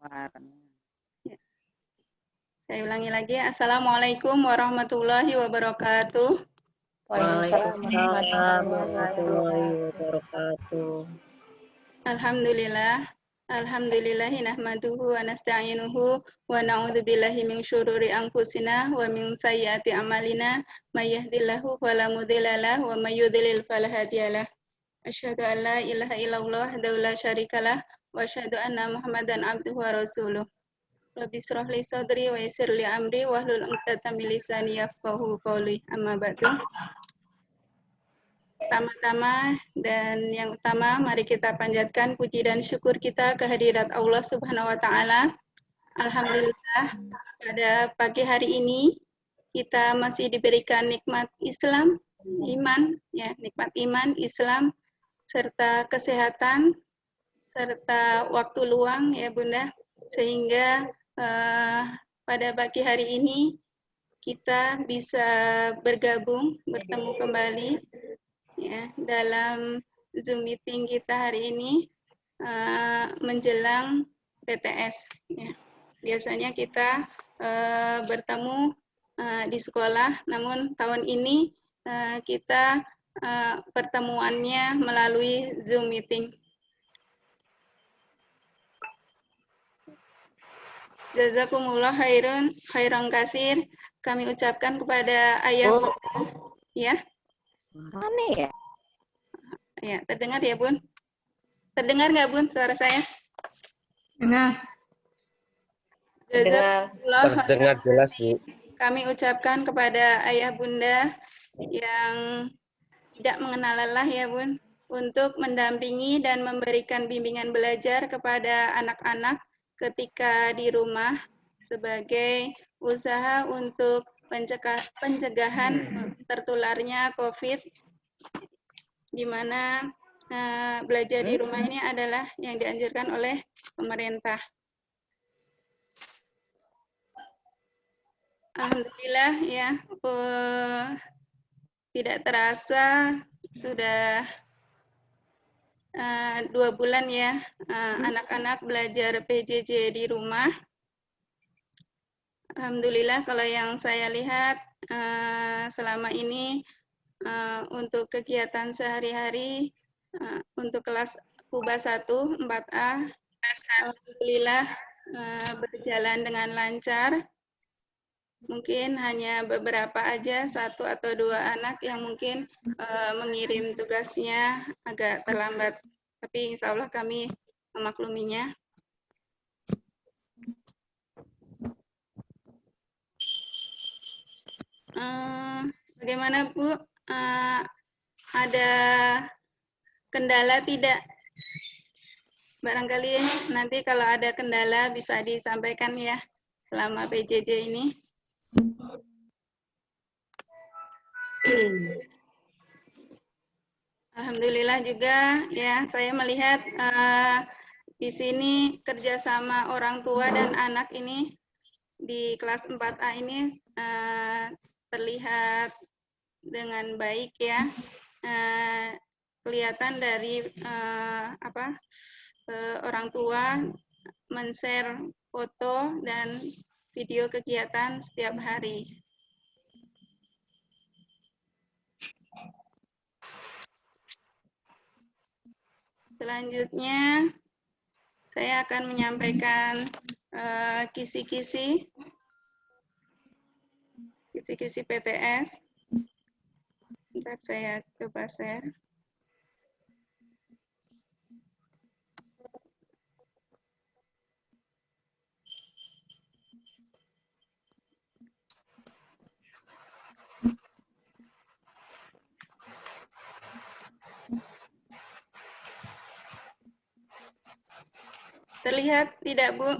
Ya. Saya ulangi lagi. Assalamualaikum warahmatullahi wabarakatuh. Waalaikumsalam warahmatullahi wabarakatuh. Alhamdulillah. Alhamdulillahi nahmaduhu wa nasta'inuhu wa na'udzubillahi min syururi anfusina wa min sayyiati a'malina may yahdihillahu fala mudhillalah wa may yudhlil fala hadiyalah. Asyhadu an la ilaha illallah wahdahu la syarikalah wa asyhadu anna Muhammadan abduhu wa rasuluh. Rabbi shrah li sadri wa yassir li amri wahlul 'uqdatam min lisani yafqahu qawli. Amma ba'du. Pertama-tama dan yang utama, mari kita panjatkan puji dan syukur kita kehadirat Allah Subhanahu wa taala. Alhamdulillah, pada pagi hari ini kita masih diberikan nikmat Islam, iman, ya, nikmat iman, Islam, serta kesehatan, serta waktu luang, ya Bunda, sehingga pada pagi hari ini kita bisa bertemu kembali ya dalam Zoom meeting kita hari ini menjelang PTS. Ya. Biasanya kita bertemu di sekolah, namun tahun ini kita pertemuannya melalui Zoom meeting. Jazakumullah khairan katsir. Kami ucapkan kepada ayah ya. Mana ya? Ya, terdengar ya, Bun? Terdengar nggak, Bun, suara saya? Dengar. Terdengar jelas, Bu. Kami ucapkan kepada ayah bunda yang tidak mengenal lelah ya, Bun, untuk mendampingi dan memberikan bimbingan belajar kepada anak-anak ketika di rumah sebagai usaha untuk pencegahan tertularnya COVID, di mana belajar di rumah ini adalah yang dianjurkan oleh pemerintah. Alhamdulillah ya, tidak terasa sudah 2 bulan ya anak-anak belajar PJJ di rumah. Alhamdulillah kalau yang saya lihat selama ini untuk kegiatan sehari-hari untuk kelas Kuba 1 4A, alhamdulillah berjalan dengan lancar. Mungkin hanya beberapa aja, 1 atau 2 anak yang mungkin mengirim tugasnya agak terlambat. Tapi insya Allah kami memakluminya. Bagaimana Bu? Ada kendala tidak? Barangkali nanti kalau ada kendala bisa disampaikan ya selama PJJ ini. Alhamdulillah juga ya, saya melihat di sini kerjasama orang tua dan anak ini di kelas 4A ini terlihat dengan baik ya. Kelihatan dari orang tua men-share foto dan video kegiatan setiap hari. Selanjutnya, saya akan menyampaikan kisi-kisi PTS. Bentar saya coba share. Terlihat tidak, Bu?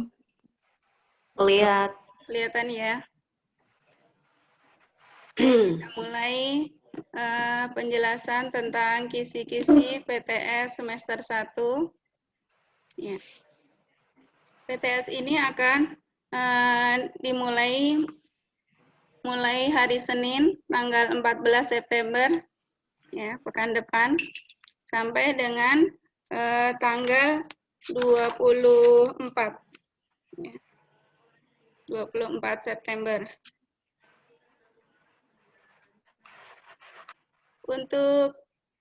Lihat. Kelihatan ya. Kita mulai penjelasan tentang kisi-kisi PTS semester 1. Ya. PTS ini akan dimulai hari Senin tanggal 14 September ya, pekan depan sampai dengan tanggal 24 Ya, 24 September. Untuk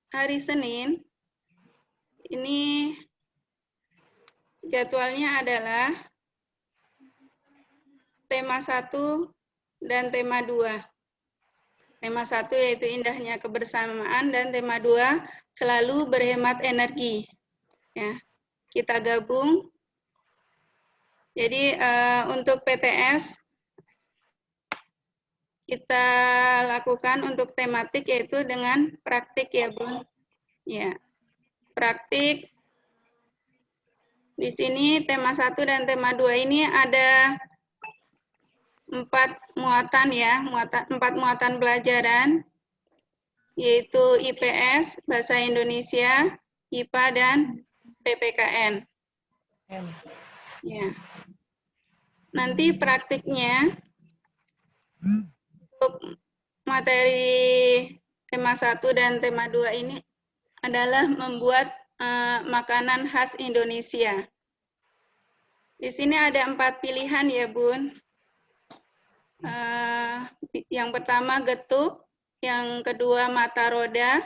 hari Senin, ini jadwalnya adalah tema 1 dan tema 2. Tema 1 yaitu indahnya kebersamaan, dan tema 2 selalu berhemat energi. Ya, kita gabung. Jadi untuk PTS kita lakukan untuk tematik yaitu dengan praktik ya Bun. Ya, praktik. Di sini tema 1 dan tema 2 ini ada 4 muatan ya, 4 muatan pelajaran, yaitu IPS, Bahasa Indonesia, IPA, dan PPKN. Ya. Nanti praktiknya untuk materi tema 1 dan tema 2 ini adalah membuat makanan khas Indonesia. Di sini ada 4 pilihan ya Bun. Yang pertama getuk, yang kedua mata roda,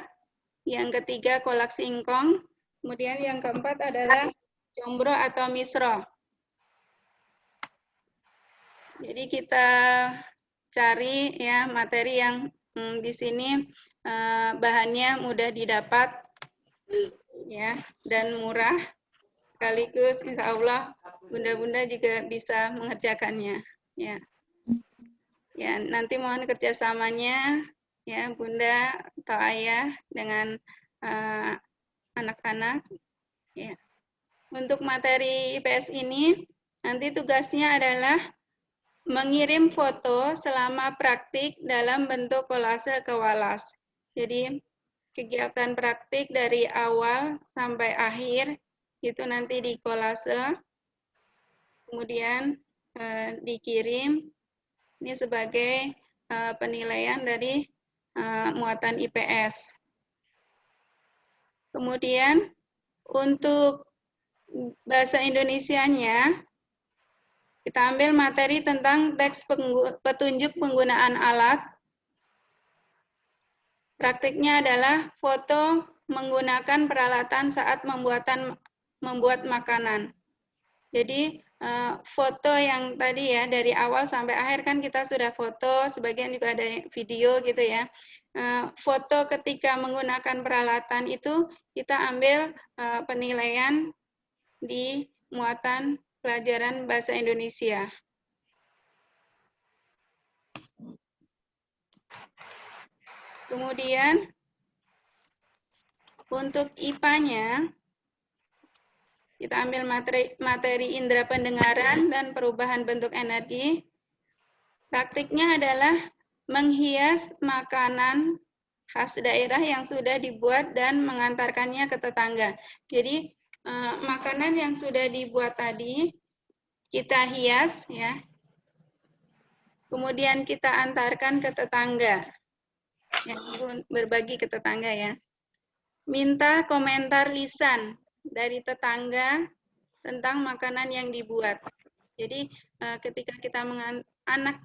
yang ketiga kolak singkong, kemudian yang keempat adalah combro atau misro. Jadi kita cari ya materi yang di sini bahannya mudah didapat ya dan murah, sekaligus insya Allah bunda-bunda juga bisa mengerjakannya ya. Ya, nanti mohon kerjasamanya ya bunda atau ayah dengan anak-anak ya. Untuk materi IPS ini nanti tugasnya adalah mengirim foto selama praktik dalam bentuk kolase ke Walas. Jadi kegiatan praktik dari awal sampai akhir itu nanti di kolase, kemudian dikirim. Ini sebagai penilaian dari muatan IPS. Kemudian untuk bahasa Indonesianya, kita ambil materi tentang teks petunjuk penggunaan alat. Praktiknya adalah foto menggunakan peralatan saat membuat makanan. Jadi foto yang tadi ya dari awal sampai akhir kan kita sudah foto, sebagian juga ada video gitu ya. Foto ketika menggunakan peralatan itu kita ambil penilaian di muatan pelajaran bahasa Indonesia. Kemudian untuk IPA-nya kita ambil materi indera pendengaran dan perubahan bentuk energi. Praktiknya adalah menghias makanan khas daerah yang sudah dibuat dan mengantarkannya ke tetangga. Jadi makanan yang sudah dibuat tadi kita hias ya. Kemudian kita antarkan ke tetangga. Ya, berbagi ke tetangga ya. Minta komentar lisan dari tetangga tentang makanan yang dibuat. Jadi ketika kita anak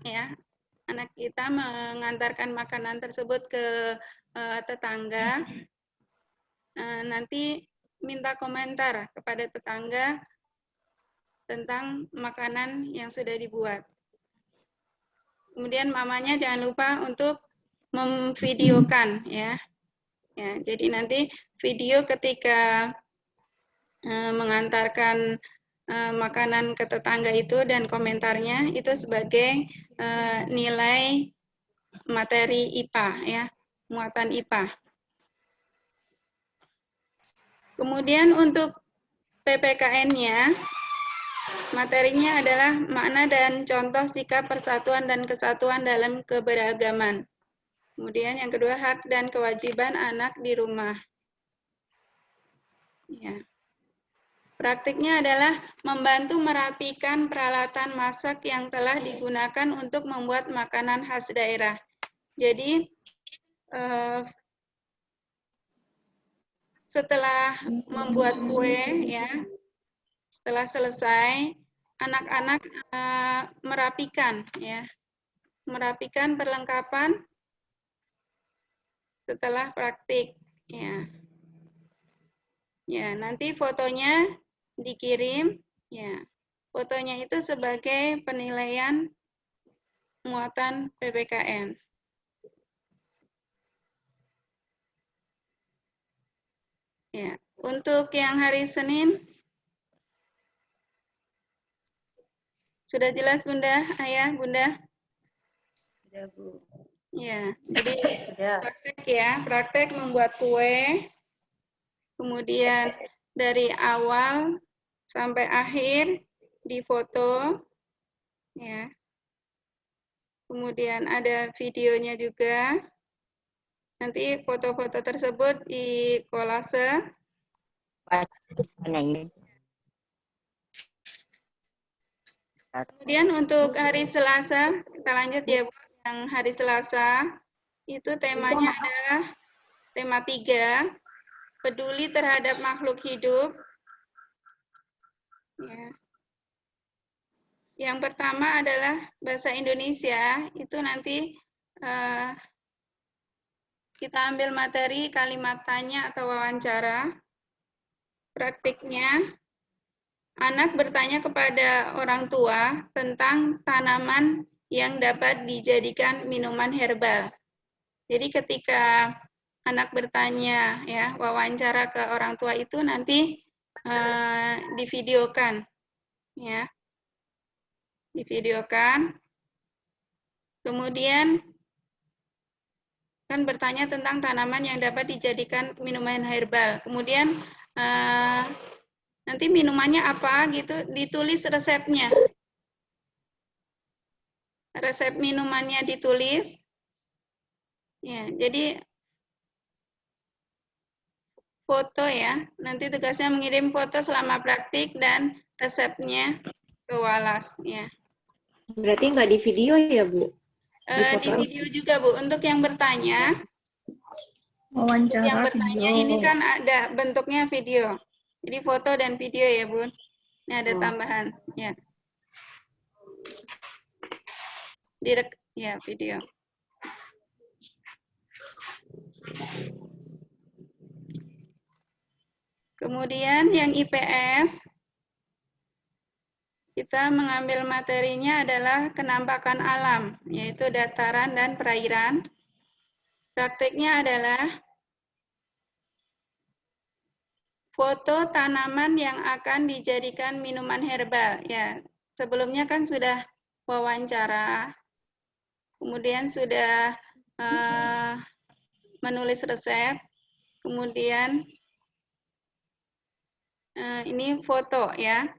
kita mengantarkan makanan tersebut ke tetangga, nanti minta komentar kepada tetangga tentang makanan yang sudah dibuat. Kemudian mamanya jangan lupa untuk memvideokan ya. Ya, jadi nanti video ketika mengantarkan makanan ke tetangga itu dan komentarnya itu sebagai nilai materi IPA ya, muatan IPA. Kemudian untuk PPKN-nya materinya adalah makna dan contoh sikap persatuan dan kesatuan dalam keberagaman. Kemudian yang kedua hak dan kewajiban anak di rumah. Ya. Praktiknya adalah membantu merapikan peralatan masak yang telah digunakan untuk membuat makanan khas daerah. Jadi setelah membuat kue ya, setelah selesai anak-anak merapikan, ya, merapikan perlengkapan setelah praktik, ya. Ya, nanti fotonya dikirim, ya. Fotonya itu sebagai penilaian muatan PPKN. Ya, untuk yang hari Senin sudah jelas Bunda, Ayah, Bunda? Sudah, Bu. Ya, jadi Sudah. praktek ya, praktek membuat kue. Kemudian dari awal sampai akhir difoto, ya. Kemudian ada videonya juga. Nanti foto-foto tersebut di kolase. Kemudian untuk hari Selasa, kita lanjut ya Bu. Yang hari Selasa, itu temanya adalah tema 3, peduli terhadap makhluk hidup. Ya. Yang pertama adalah bahasa Indonesia, itu nanti kita ambil materi kalimat tanya atau wawancara. Praktiknya, anak bertanya kepada orang tua tentang tanaman yang dapat dijadikan minuman herbal. Jadi ketika anak bertanya, ya, wawancara ke orang tua itu nanti divideokan, ya, divideokan. Kemudian kan bertanya tentang tanaman yang dapat dijadikan minuman herbal. Kemudian nanti minumannya apa gitu, ditulis resepnya. Resep minumannya ditulis. Ya, jadi foto ya. Nanti tugasnya mengirim foto selama praktik dan resepnya ke Walas ya. Berarti nggak di video ya, Bu? Di video juga, Bu. Untuk yang bertanya, Wawancara yang bertanya video. ini kan ada bentuknya video. Jadi foto dan video ya, Bu. Ini ada tambahan, ya. Ya, video. Kemudian yang IPS, kita mengambil materinya adalah kenampakan alam, yaitu dataran dan perairan. Praktiknya adalah foto tanaman yang akan dijadikan minuman herbal. Ya, sebelumnya kan sudah wawancara, kemudian sudah menulis resep, kemudian ini foto ya.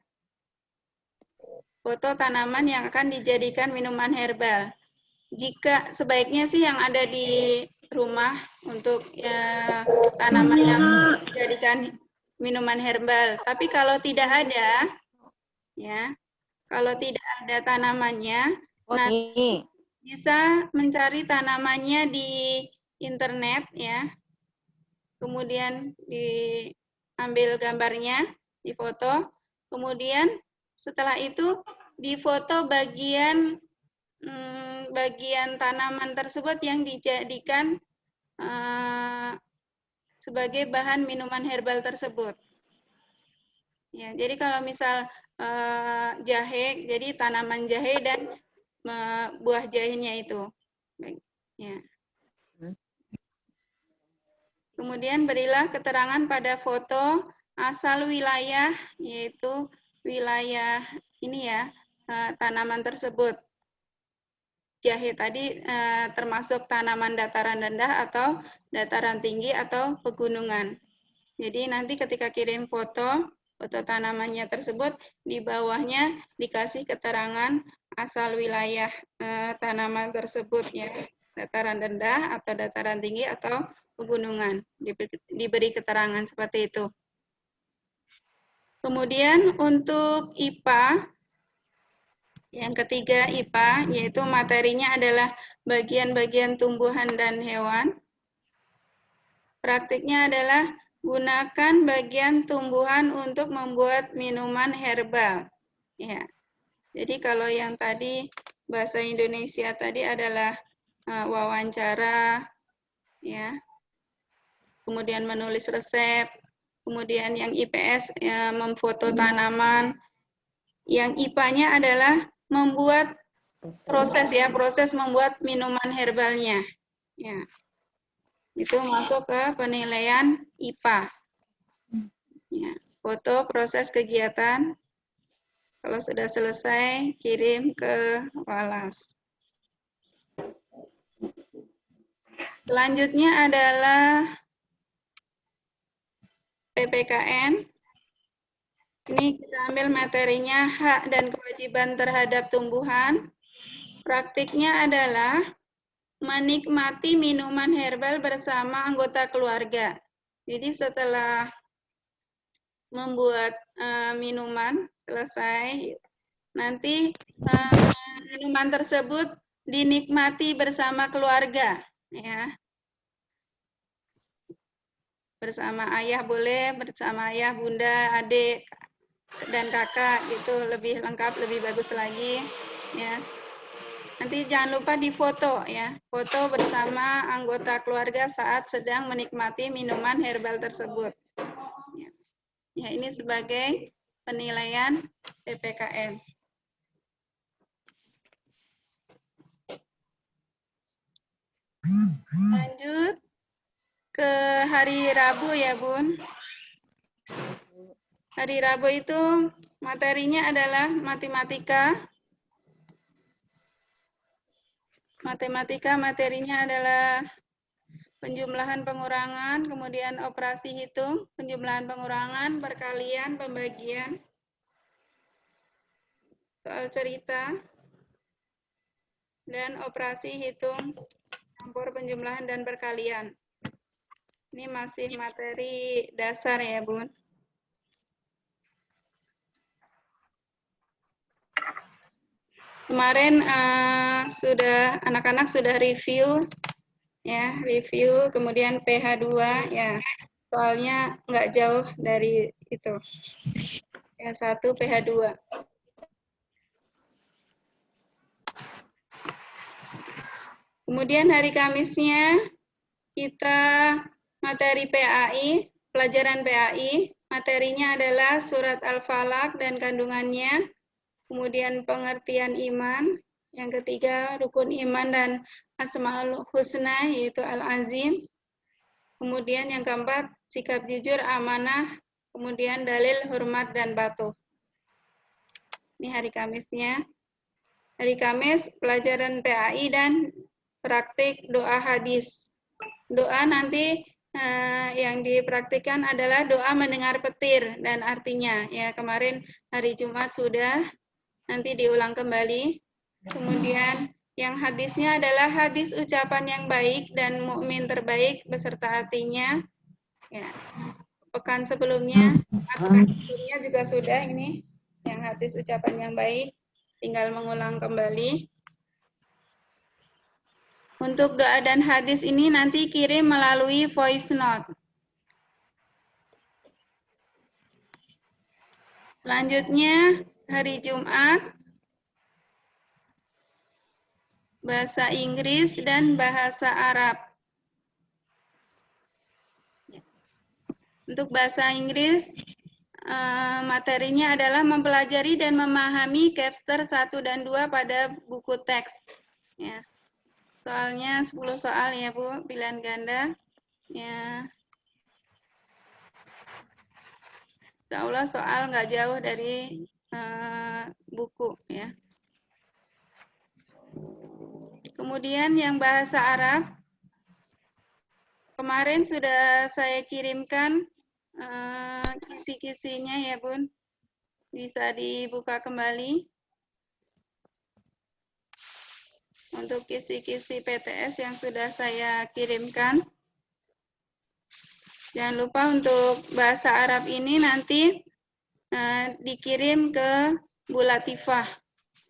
Foto tanaman yang akan dijadikan minuman herbal. Jika sebaiknya sih yang ada di rumah untuk tanaman yang dijadikan minuman herbal. Tapi kalau tidak ada, ya, kalau tidak ada tanamannya, nanti bisa mencari tanamannya di internet, ya. Kemudian diambil gambarnya, difoto. Kemudian setelah itu difoto bagian tanaman tersebut yang dijadikan sebagai bahan minuman herbal tersebut. Ya, jadi kalau misal jahe, jadi tanaman jahe dan buah jahenya itu. Ya. Kemudian berilah keterangan pada foto asal wilayah, yaitu wilayah ini ya, tanaman tersebut. Jahe tadi termasuk tanaman dataran rendah atau dataran tinggi atau pegunungan. Jadi nanti ketika kirim foto tanamannya tersebut, di bawahnya dikasih keterangan asal wilayah tanaman tersebut, ya, dataran rendah atau dataran tinggi atau pegunungan. Diberi keterangan seperti itu. Kemudian untuk IPA, yang ketiga IPA, yaitu materinya adalah bagian-bagian tumbuhan dan hewan. Praktiknya adalah gunakan bagian tumbuhan untuk membuat minuman herbal. Ya. Jadi kalau yang tadi bahasa Indonesia tadi adalah wawancara, ya, kemudian menulis resep, kemudian yang IPS memfoto tanaman, yang IPA-nya adalah membuat proses membuat minuman herbalnya, ya, itu masuk ke penilaian IPA. Ya, foto proses kegiatan. Kalau sudah selesai, kirim ke Walas. Selanjutnya adalah PPKN. Ini kita ambil materinya hak dan kewajiban terhadap tumbuhan. Praktiknya adalah menikmati minuman herbal bersama anggota keluarga. Jadi setelah membuat minuman selesai, nanti minuman tersebut dinikmati bersama keluarga, ya. Bersama ayah boleh, bersama ayah, bunda, adik, dan kakak, itu lebih lengkap, lebih bagus lagi, ya. Nanti jangan lupa difoto, ya, foto bersama anggota keluarga saat sedang menikmati minuman herbal tersebut. Ya, ini sebagai penilaian PPKN. Lanjut ke hari Rabu ya, Bun. Hari Rabu itu materinya adalah matematika. Matematika materinya adalah penjumlahan pengurangan, kemudian operasi hitung, penjumlahan pengurangan, perkalian, pembagian, soal cerita, dan operasi hitung, campur penjumlahan dan perkalian. Ini masih materi dasar ya, Bun. Kemarin anak-anak sudah review, ya, review, kemudian PH2, ya, soalnya nggak jauh dari itu. PH1, PH2. Kemudian hari Kamisnya kita materi PAI, pelajaran PAI, materinya adalah surat Al-Falaq dan kandungannya, kemudian pengertian iman, yang ketiga rukun iman dan Asmaul Husna yaitu Al-Azim, kemudian yang keempat sikap jujur, amanah, kemudian dalil, hormat, dan patuh. Ini hari Kamisnya. Hari Kamis pelajaran PAI dan praktik doa hadis. Doa nanti yang dipraktikkan adalah doa mendengar petir dan artinya. Ya, kemarin hari Jumat sudah, nanti diulang kembali. Kemudian yang hadisnya adalah hadis ucapan yang baik dan mukmin terbaik beserta artinya. Ya. Pekan sebelumnya juga sudah ini yang hadis ucapan yang baik, tinggal mengulang kembali. Untuk doa dan hadis ini nanti kirim melalui voice note. Selanjutnya hari Jumat bahasa Inggris dan bahasa Arab. Untuk bahasa Inggris materinya adalah mempelajari dan memahami chapter 1 dan 2 pada buku teks. Ya. Soalnya 10 soal ya, Bu, pilihan ganda. Ya. Insya Allah soal nggak jauh dari buku ya. Kemudian yang bahasa Arab, kemarin sudah saya kirimkan kisi-kisinya ya, Bun. Bisa dibuka kembali. Untuk kisi-kisi PTS yang sudah saya kirimkan. Jangan lupa untuk bahasa Arab ini nanti dikirim ke Bu Latifah,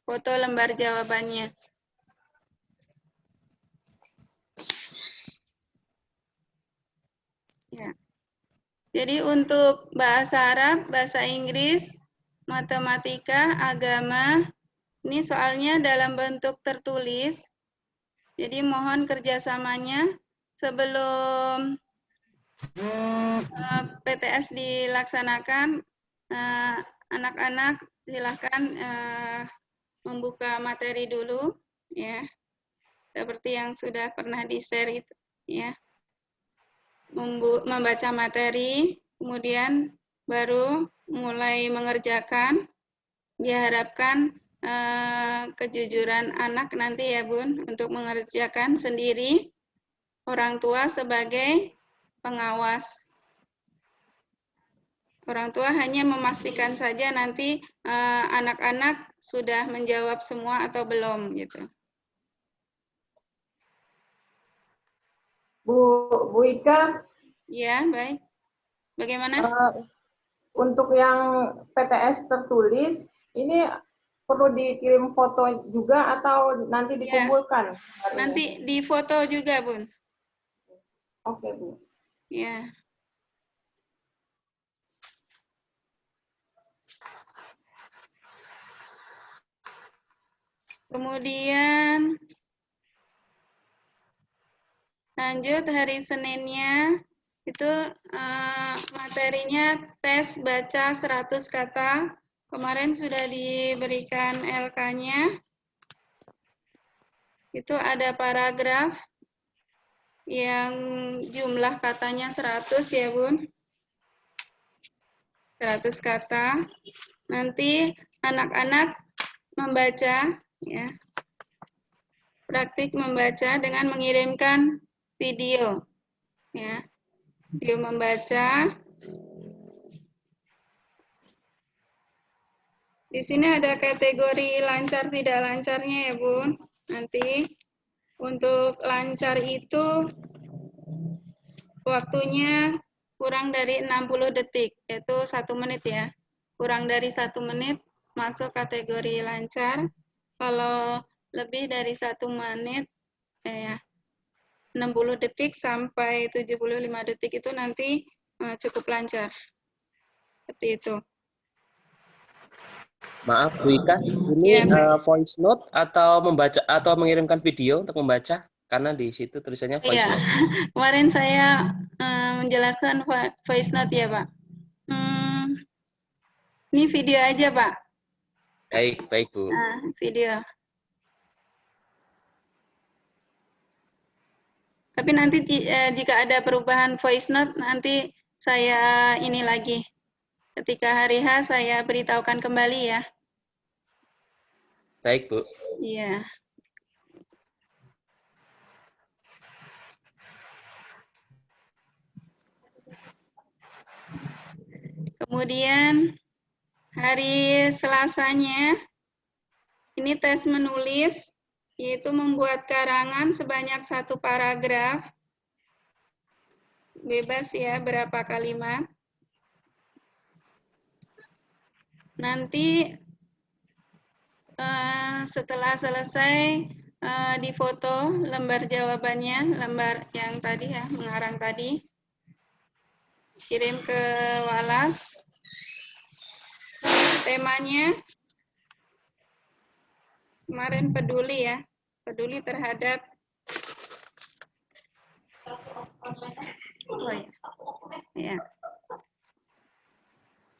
foto lembar jawabannya. Ya. Jadi untuk bahasa Arab, bahasa Inggris, matematika, agama, Ini soalnya dalam bentuk tertulis, jadi mohon kerjasamanya sebelum PTS dilaksanakan. Anak-anak silahkan membuka materi dulu, ya, seperti yang sudah pernah di-share itu, ya. Membaca materi, kemudian baru mulai mengerjakan. Diharapkan kejujuran anak nanti ya Bun, untuk mengerjakan sendiri, orang tua sebagai pengawas. Orang tua hanya memastikan saja nanti anak-anak sudah menjawab semua atau belum gitu. Bu Ika. Ya, baik. Bagaimana? Untuk yang PTS tertulis, ini perlu dikirim foto juga atau nanti dikumpulkan? Ya, nanti di foto juga, Bun. Oke, Bu. Ya. Kemudian lanjut hari Seninnya, itu materinya tes baca 100 kata. Kemarin sudah diberikan LK-nya. Itu ada paragraf yang jumlah katanya 100 ya Bun. 100 kata. Nanti anak-anak membaca, ya. Praktik membaca dengan mengirimkan video, ya. Video membaca. Di sini ada kategori lancar tidak lancarnya ya Bun. Nanti untuk lancar itu waktunya kurang dari 60 detik, yaitu 1 menit ya. Kurang dari 1 menit masuk kategori lancar. Kalau lebih dari 1 menit, 60 detik sampai 75 detik itu nanti cukup lancar. Seperti itu. Maaf Bu Ika, ini voice note atau membaca atau mengirimkan video untuk membaca? Karena di situ tulisannya voice note. Kemarin saya menjelaskan voice note ya Pak. Ini video aja Pak. Baik Bu. Video. Tapi nanti jika ada perubahan voice note, nanti saya ini lagi. Ketika hari H saya beritahukan kembali ya. Baik Bu. Iya. Kemudian hari Selasanya, ini tes menulis, yaitu membuat karangan sebanyak 1 paragraf. Bebas ya, berapa kalimat. Nanti setelah selesai difoto lembar jawabannya, lembar yang tadi ya, mengarang tadi. Kirim ke Walas. Temanya kemarin peduli ya, peduli terhadap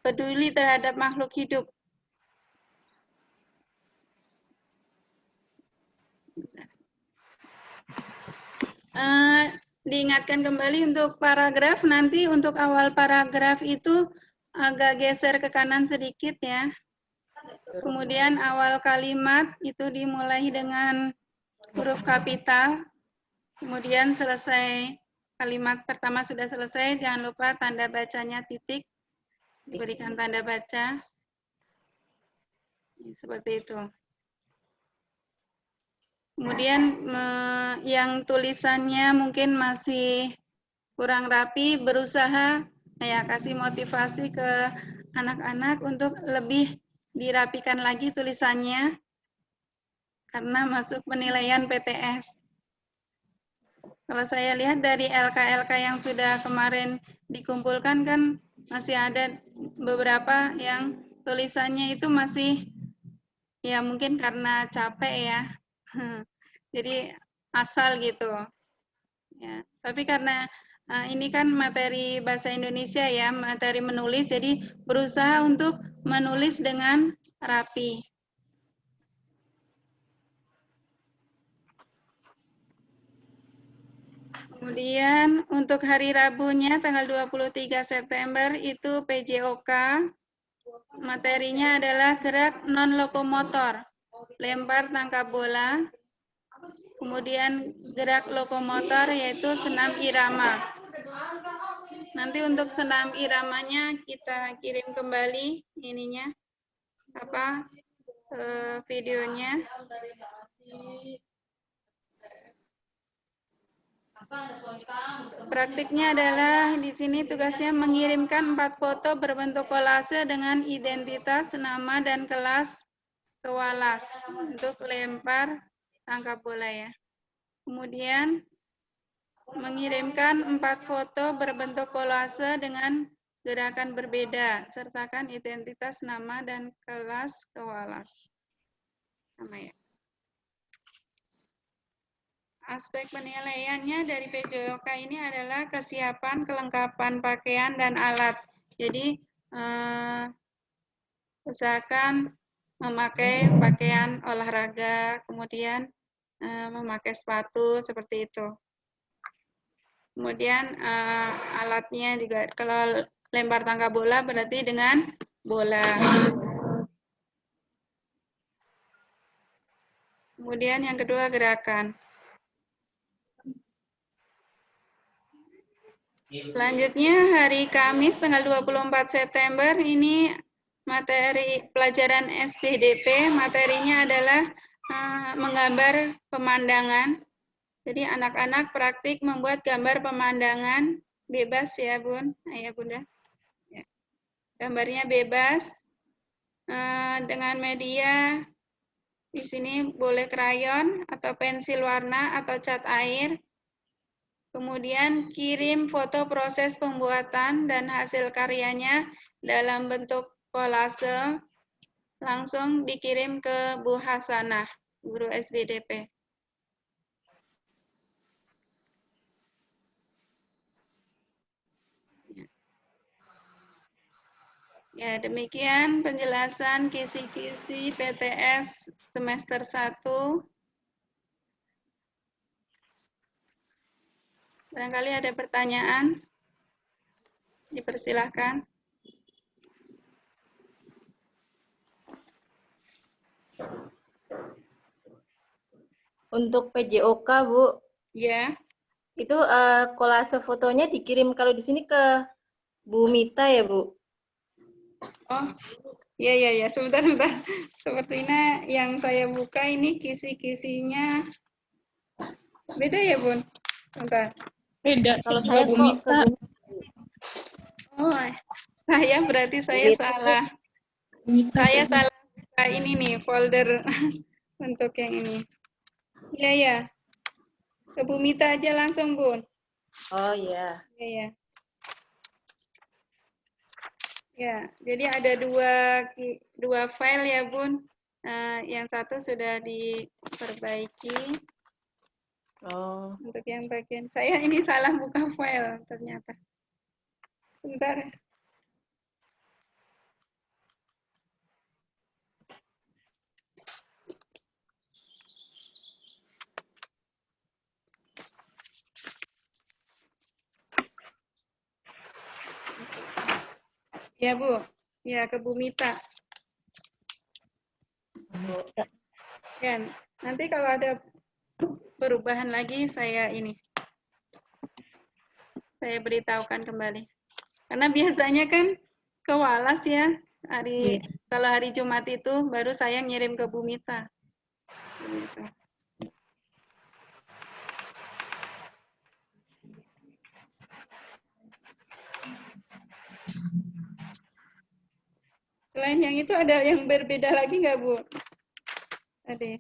peduli terhadap makhluk hidup. Diingatkan kembali untuk paragraf, nanti untuk awal paragraf itu agak geser ke kanan sedikit ya. Kemudian awal kalimat itu dimulai dengan huruf kapital. Kemudian selesai kalimat pertama sudah selesai, jangan lupa tanda bacanya titik. Diberikan tanda baca. Seperti itu. Kemudian yang tulisannya mungkin masih kurang rapi, berusaha ya kasih motivasi ke anak-anak untuk lebih dirapikan lagi tulisannya karena masuk penilaian PTS. Kalau saya lihat dari LK-LK yang sudah kemarin dikumpulkan kan masih ada beberapa yang tulisannya itu masih Ya mungkin karena capek ya. Jadi asal gitu. Ya, tapi karena ini kan materi bahasa Indonesia ya, materi menulis, jadi berusaha untuk menulis dengan rapi. Kemudian untuk hari Rabunya tanggal 23 September itu PJOK, materinya adalah gerak non-lokomotor, lempar tangkap bola, kemudian gerak lokomotor yaitu senam irama. Nanti untuk senam iramanya kita kirim kembali ininya videonya. Praktiknya adalah di sini tugasnya mengirimkan 4 foto berbentuk kolase dengan identitas, nama, dan kelas kewalas untuk lempar tangkap bola ya. Kemudian mengirimkan 4 foto berbentuk kolase dengan gerakan berbeda, sertakan identitas, nama, dan kelas kewalas. Sama ya. Aspek penilaiannya dari PJOK ini adalah kesiapan, kelengkapan pakaian, dan alat. Jadi, usahakan memakai pakaian olahraga, kemudian memakai sepatu, seperti itu. Kemudian alatnya juga, kalau lempar tangkap bola berarti dengan bola. Kemudian yang kedua gerakan. Selanjutnya hari Kamis tanggal 24 September ini materi pelajaran SPDP, materinya adalah menggambar pemandangan. Jadi anak-anak praktik membuat gambar pemandangan bebas ya Bun, Ayah Bunda. Ya. Gambarnya bebas dengan media di sini boleh krayon atau pensil warna atau cat air. Kemudian kirim foto proses pembuatan dan hasil karyanya dalam bentuk kolase, langsung dikirim ke Bu Hasanah, guru SBDP. Ya, demikian penjelasan kisi-kisi PTS semester 1. Barangkali ada pertanyaan, dipersilahkan. Untuk PJOK, Bu, Ya, itu kolase fotonya dikirim kalau di sini ke Bu Mita ya, Bu? oh, ya, sebentar. Sepertinya yang saya buka ini kisi-kisinya beda ya, Bun? Sebentar. Beda. Kalau saya kok ke Bu Mita. Oh, saya berarti saya salah. Saya salah buka ini nih, folder untuk yang ini. Ya. Ke Bu Mita aja langsung, Bun. Oh iya. Ya. Ya, jadi ada dua file ya, Bun. Yang satu sudah diperbaiki. Oh. Untuk yang bagian saya ini salah buka file ternyata. Bentar. Ya, Bu. Ya, ke Bu Mita. Dan nanti kalau ada perubahan lagi saya beritahukan kembali. Karena biasanya kan kewalas ya. Kalau hari Jumat itu baru saya ngirim ke Bu Mita. Gitu. Selain yang itu ada yang berbeda lagi nggak, Bu? Tadi.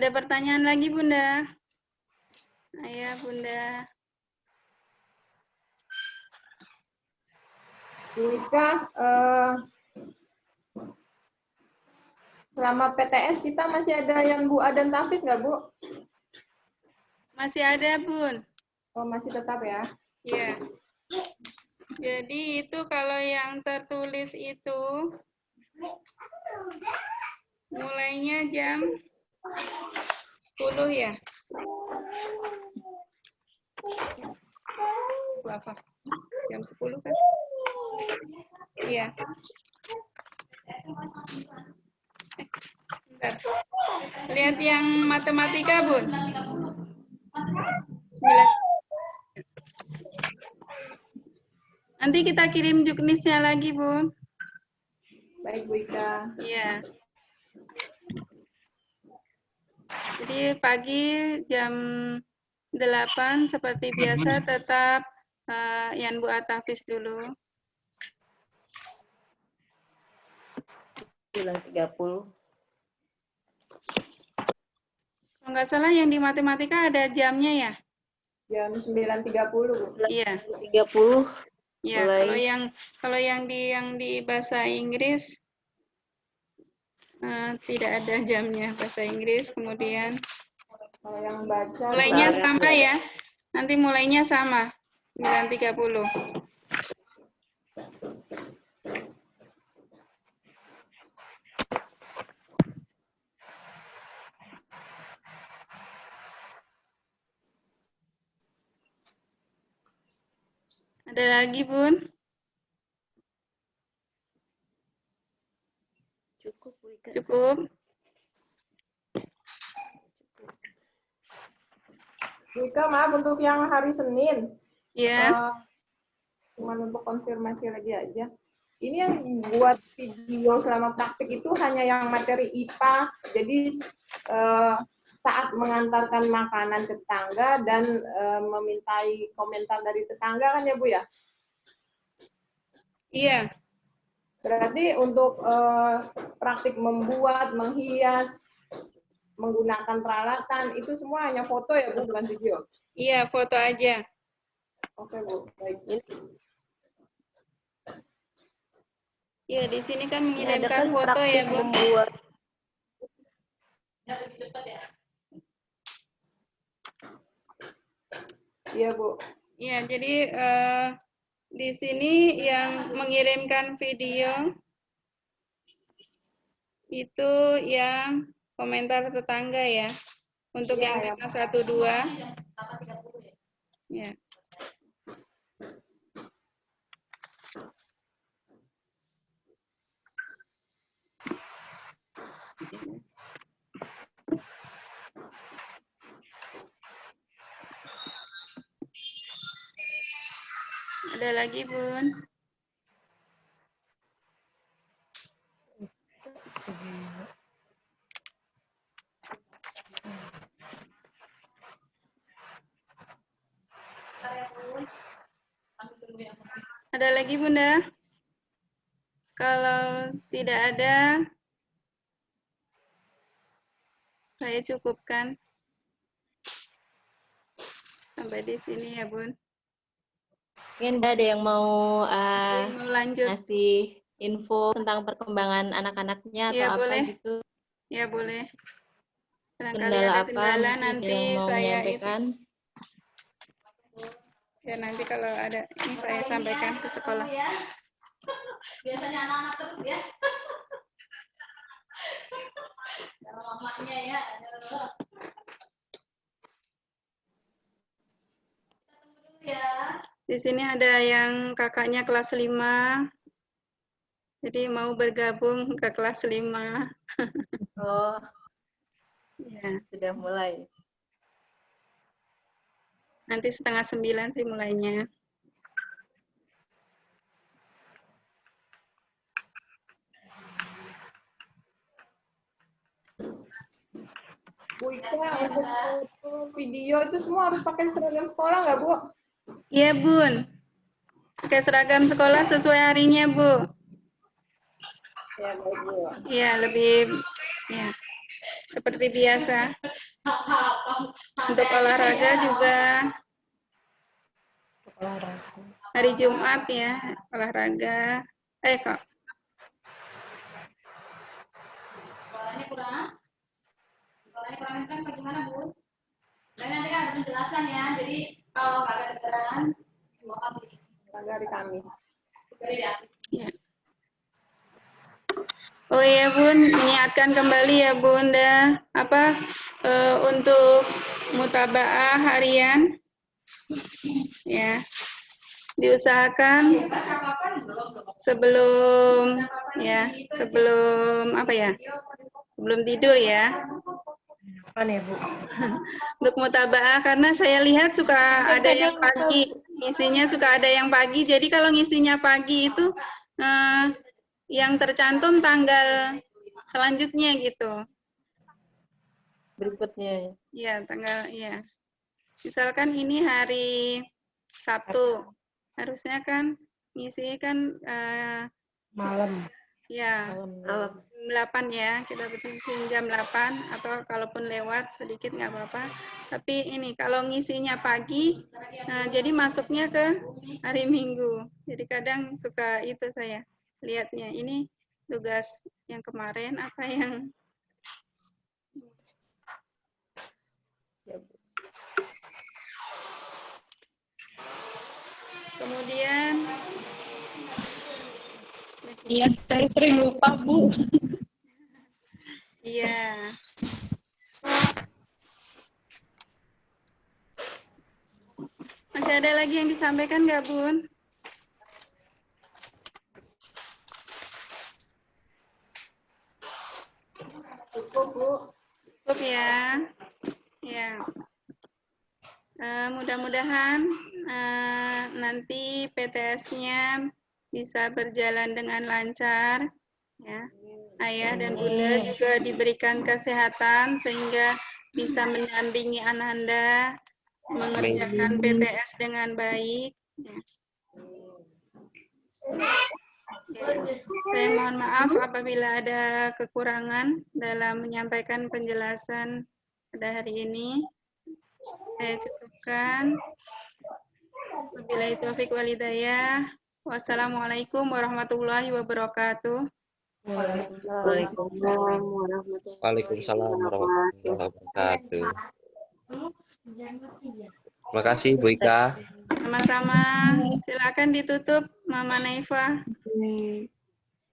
Ada pertanyaan lagi, Bunda? Ayo, Bunda. Bu Ika, selama PTS kita masih ada yang Bu A dan Tafis nggak, Bu? Masih ada, Bun. Oh, masih tetap ya? Ya. Jadi itu kalau yang tertulis itu mulainya jam 10 ya? Berapa? Jam 10 kan? Iya. Bentar. Lihat yang matematika, Bun. 9. Nanti kita kirim juknisnya lagi, Bun. Baik, Bu Ika. Iya. Jadi pagi jam 8 seperti biasa tetap Yan Bu Atafis dulu. 9.30. Kalau nggak salah yang di matematika ada jamnya ya? Jam 9.30, Bu. Iya. 30. Ya, Mulai. kalau yang di bahasa Inggris tidak ada jamnya bahasa Inggris. Kemudian Kalau yang baca, mulainya sama ya. Nanti mulainya sama 9.30. Ada lagi, Bun? Cukup, Bu Ika. Cukup? Bu Ika, maaf untuk yang hari Senin. Ya. Cuma untuk konfirmasi lagi aja. Ini yang buat video selama praktik itu hanya yang materi IPA. Jadi saat mengantarkan makanan ke tetangga dan memintai komentar dari tetangga kan ya, Bu ya? Iya. Berarti untuk praktik membuat, menghias, menggunakan peralatan, itu semua hanya foto ya, Bu, bukan video? Iya, foto aja. Oke, Bu. Baik. Iya, di sini kan Ini ada kan mengirimkan foto ya, praktik Bu. membuat. Iya, Bu. Iya, jadi di sini yang mengirimkan video itu yang komentar tetangga ya. Untuk Ya, yang ya. 512. Ya. Ada lagi, Bun? Ada lagi, Bunda? Kalau tidak ada, saya cukupkan. Sampai di sini ya, Bun. Mungkin ada yang mau Mau lanjut? ngasih info tentang perkembangan anak-anaknya atau Ya, apa boleh. gitu. Ya, boleh. Barangkali Kendala ada apa kendala mungkin nanti yang mau saya menyampaikan. ya nanti kalau ada ini saya sampaikan ke sekolah. Biasanya anak-anak terus ya. Kalau mamanya ya. Di sini ada yang kakaknya kelas 5. Jadi mau bergabung ke kelas 5. Oh, Ya, sudah mulai. nanti 8:30 sih mulainya. Bu Ika, untuk foto, video itu semua harus pakai seragam sekolah nggak, Bu? Iya, Bun. Pakai seragam sekolah sesuai harinya, Bu. Ya, baik, Bu. Iya, lebih ya. seperti biasa. Untuk olahraga juga hari Jumat ya, olahraga. Kok. Suaranya kurang? Suaranya kurang kencang bagaimana, Bu? Dan nanti kan ada penjelasan ya, jadi kalau nggak ada kedengaran, mohon Dari kami. diberi ya. Ya. Oh iya Bun, mengingatkan kembali ya Bunda, untuk mutabaah harian, ya diusahakan sebelum tidur ya. Untuk mutabaah karena saya lihat suka ada yang pagi, ngisinya suka ada yang pagi. Jadi kalau ngisinya pagi itu yang tercantum tanggal selanjutnya gitu. Berikutnya. Ya, tanggal ya. Misalkan ini hari Sabtu. Harusnya kan ngisi kan Malam. ya. Malam. 8 ya, kita bikin jam 8 atau kalaupun lewat sedikit nggak apa-apa. Tapi ini kalau ngisinya pagi, jadi masuknya ke hari Minggu. Jadi kadang suka itu saya lihatnya. Ini tugas yang kemarin apa yang kemudian Iya, saya sering lupa, Bu. iya. Masih ada lagi yang disampaikan nggak, Bun? Cukup, Bu. Cukup ya. Ya. Mudah-mudahan nanti PTS-nya bisa berjalan dengan lancar. Ya. Ayah dan Bunda juga diberikan kesehatan sehingga bisa mendampingi Ananda mengerjakan PTS dengan baik. Ya. Ya. Saya mohon maaf apabila ada kekurangan dalam menyampaikan penjelasan pada hari ini. Saya cukupkan. Wabillahi taufiq wal hidayah. Wassalamualaikum warahmatullahi wabarakatuh. Waalaikumsalam warahmatullahi Waalaikumsalam warahmatullahi wabarakatuh. Terima kasih Bu Ika. Sama-sama. Silakan ditutup Mama Naifa.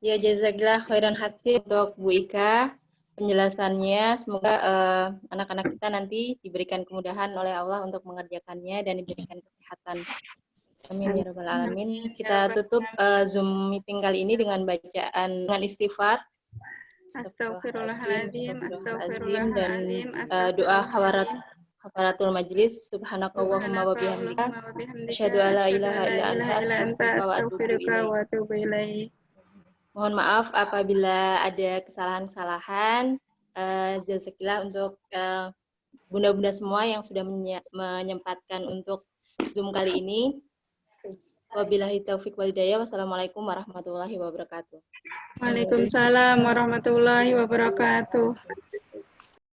Ya, jazakillah khairan hati untuk Bu Ika penjelasannya. Semoga anak-anak kita nanti diberikan kemudahan oleh Allah untuk mengerjakannya dan diberikan kesehatan. Amin ya rabbal alamin. Kita tutup Zoom meeting kali ini dengan bacaan dengan istighfar. Astagfirullahaladzim, dan astagfirullahaladzim, doa kafaratul majlis. Subhanakallahumma wa bihamdika asyhadu an la ilaha illa anta astaghfiruka wa atubu ilaik. Mohon maaf apabila ada kesalahan-kesalahan. Jazakillah untuk bunda-bunda semua yang sudah menyempatkan untuk Zoom kali ini. Wabillahi taufiq wal hidayah. Wassalamualaikum warahmatullahi wabarakatuh. Waalaikumsalam warahmatullahi wabarakatuh.